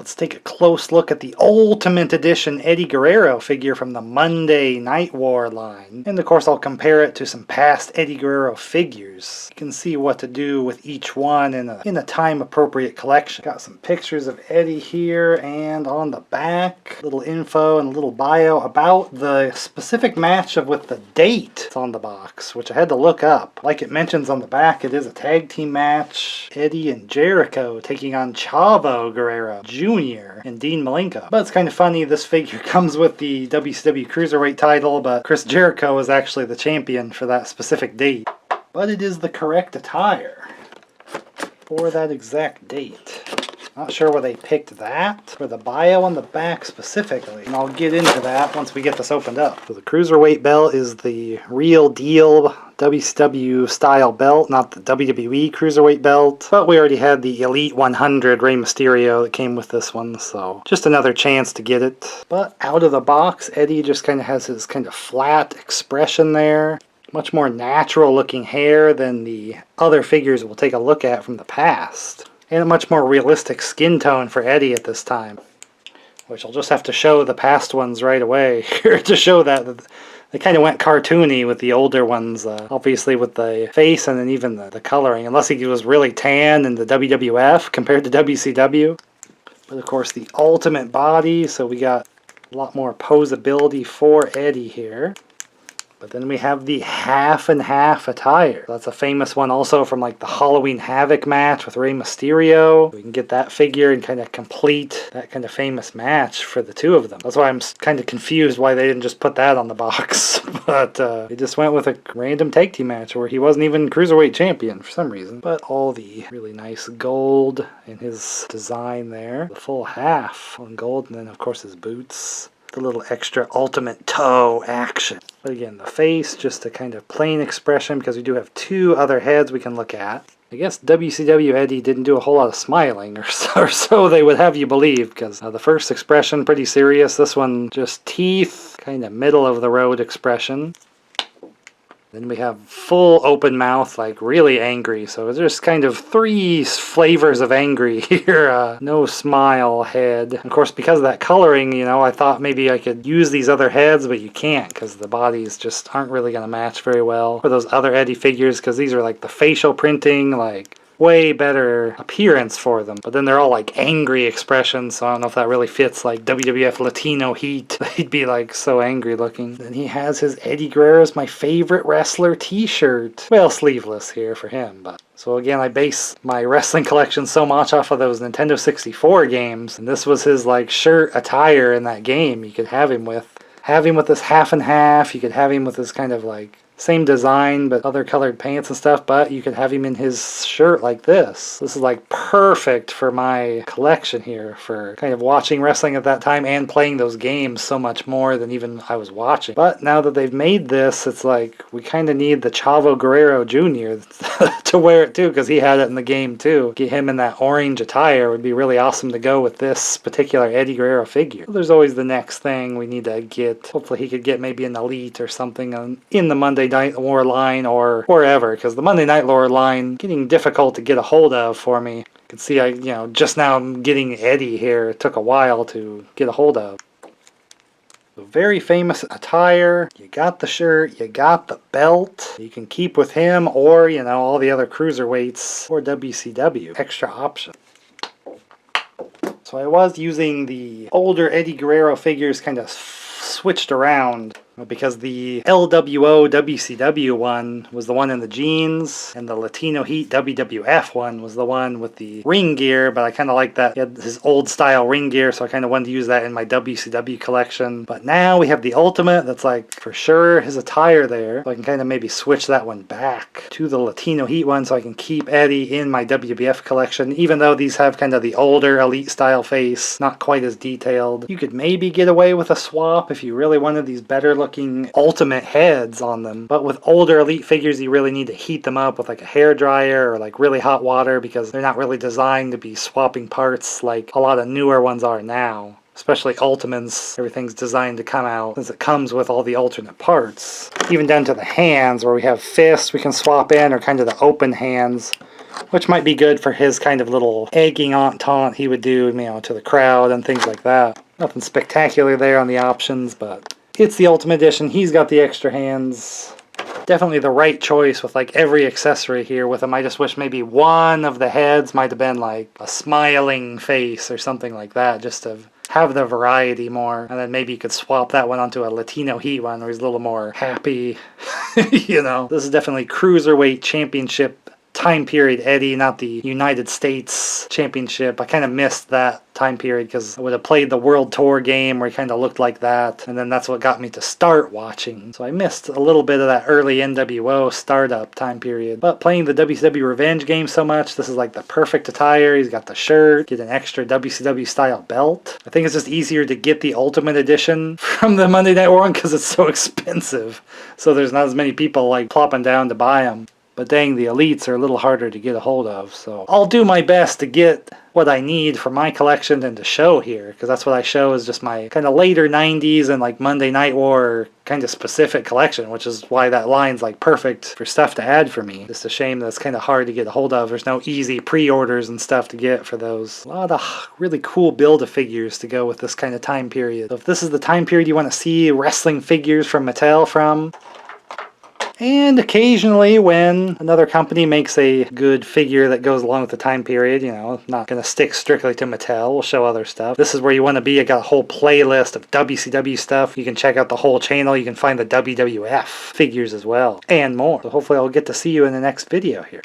Let's take a close look at the Ultimate Edition Eddie Guerrero figure from the Monday Night War line. And of course I'll compare it to some past Eddie Guerrero figures. You can see what to do with each one in a time appropriate collection. Got some pictures of Eddie here, and on the back, little info and a little bio about the specific match with the date that's on the box, which I had to look up. Like it mentions on the back, it is a tag team match. Eddie and Jericho taking on Chavo Guerrero Jr. and Dean Malenko. But it's kind of funny, this figure comes with the WCW Cruiserweight title, but Chris Jericho is actually the champion for that specific date. But it is the correct attire for that exact date. Not sure where they picked that for the bio on the back specifically, and I'll get into that once we get this opened up. So the Cruiserweight belt is the real deal WCW style belt, not the WWE Cruiserweight belt, but we already had the Elite 100 Rey Mysterio that came with this one, so just another chance to get it. But out of the box, Eddie just kind of has his kind of flat expression there. Much more natural looking hair than the other figures we'll take a look at from the past. And a much more realistic skin tone for Eddie at this time. Which I'll just have to show the past ones right away here to show that they kind of went cartoony with the older ones. Obviously with the face and then even the coloring. Unless he was really tan in the WWF compared to WCW. But of course the ultimate body, so we got a lot more posability for Eddie here. But then we have the half and half attire. That's a famous one also from like the Halloween Havoc match with Rey Mysterio. We can get that figure and kind of complete that kind of famous match for the two of them. That's why I'm kind of confused why they didn't just put that on the box. But they just went with a random tag team match where he wasn't even Cruiserweight champion for some reason. But all the really nice gold in his design there. The full half on gold, and then of course his boots. The little extra ultimate toe action. But again, the face, just a kind of plain expression because we do have two other heads we can look at. I guess WCW Eddie didn't do a whole lot of smiling, or so they would have you believe, because the first expression pretty serious, this one just teeth, kind of middle of the road expression. Then we have full open mouth, like really angry. So there's kind of three flavors of angry here. No smile head. Of course, because of that coloring, you know, I thought maybe I could use these other heads, but you can't because the bodies just aren't really going to match very well for those other Eddie figures, because these are like the facial printing, like way better appearance for them. But then they're all like angry expressions, so I don't know if that really fits like WWF Latino heat. He'd be like so angry looking. Then he has his Eddie Guerrero's My Favorite Wrestler t-shirt. Well, sleeveless here for him, but so again, I base my wrestling collection so much off of those Nintendo 64 games, and this was his like shirt attire in that game. You could have him with this half and half. You could have him with this kind of like same design but other colored pants and stuff, but you could have him in his shirt like this. This is like perfect for my collection here for kind of watching wrestling at that time and playing those games so much more than even I was watching. But now that they've made this, it's like we kind of need the Chavo Guerrero Jr. to wear it too, because he had it in the game too. Get him in that orange attire would be really awesome to go with this particular Eddie Guerrero figure. There's always the next thing we need to get. Hopefully he could get maybe an Elite or something in the Monday Night War line or wherever, because the Monday Night War line getting difficult to get a hold of for me. You can see just now I'm getting Eddie here. It took a while to get a hold of. So very famous attire. You got the shirt, you got the belt. You can keep with him or all the other cruiserweights or WCW. Extra option. So I was using the older Eddie Guerrero figures kind of switched around, because the LWO WCW one was the one in the jeans, and the Latino Heat WWF one was the one with the ring gear, but I kind of like that. He had his old style ring gear, so I kind of wanted to use that in my WCW collection. But now we have the Ultimate, that's like for sure his attire there, so I can kind of maybe switch that one back to the Latino Heat one so I can keep Eddie in my WWF collection, even though these have kind of the older Elite style face, not quite as detailed. You could maybe get away with a swap if you really wanted these better looking Ultimate heads on them, but with older Elite figures you really need to heat them up with like a hair dryer or like really hot water, because they're not really designed to be swapping parts like a lot of newer ones are now. Especially Ultimates, everything's designed to come out since it comes with all the alternate parts. Even down to the hands, where we have fists we can swap in, or kind of the open hands which might be good for his kind of little egging on taunt he would do, you know, to the crowd and things like that. Nothing spectacular there on the options, but it's the Ultimate Edition. He's got the extra hands. Definitely the right choice with like every accessory here with him. I just wish maybe one of the heads might have been like a smiling face or something like that, just to have the variety more. And then maybe you could swap that one onto a Latino Heat one where he's a little more happy. You know, this is definitely Cruiserweight Championship time period Eddie, not the United States Championship. I kind of missed that time period because I would have played the World Tour game where he kind of looked like that, and then that's what got me to start watching. So I missed a little bit of that early NWO startup time period. But playing the WCW Revenge game so much, this is like the perfect attire. He's got the shirt, get an extra WCW style belt. I think it's just easier to get the Ultimate Edition from the Monday Night War one because it's so expensive. So there's not as many people like plopping down to buy them. But dang, the elites are a little harder to get a hold of, so I'll do my best to get what I need for my collection and to show here, because that's what I show is just my kind of later 90s and like Monday Night War kind of specific collection, which is why that line's like perfect for stuff to add for me. Just a shame that it's kind of hard to get a hold of. There's no easy pre-orders and stuff to get for those. A lot of really cool Build-A-Figures to go with this kind of time period. So if this is the time period you want to see wrestling figures from Mattel from, and occasionally when another company makes a good figure that goes along with the time period, you know, not going to stick strictly to Mattel, we'll show other stuff. This is where you want to be. I got a whole playlist of WCW stuff. You can check out the whole channel. You can find the WWF figures as well, and more. So hopefully I'll get to see you in the next video here.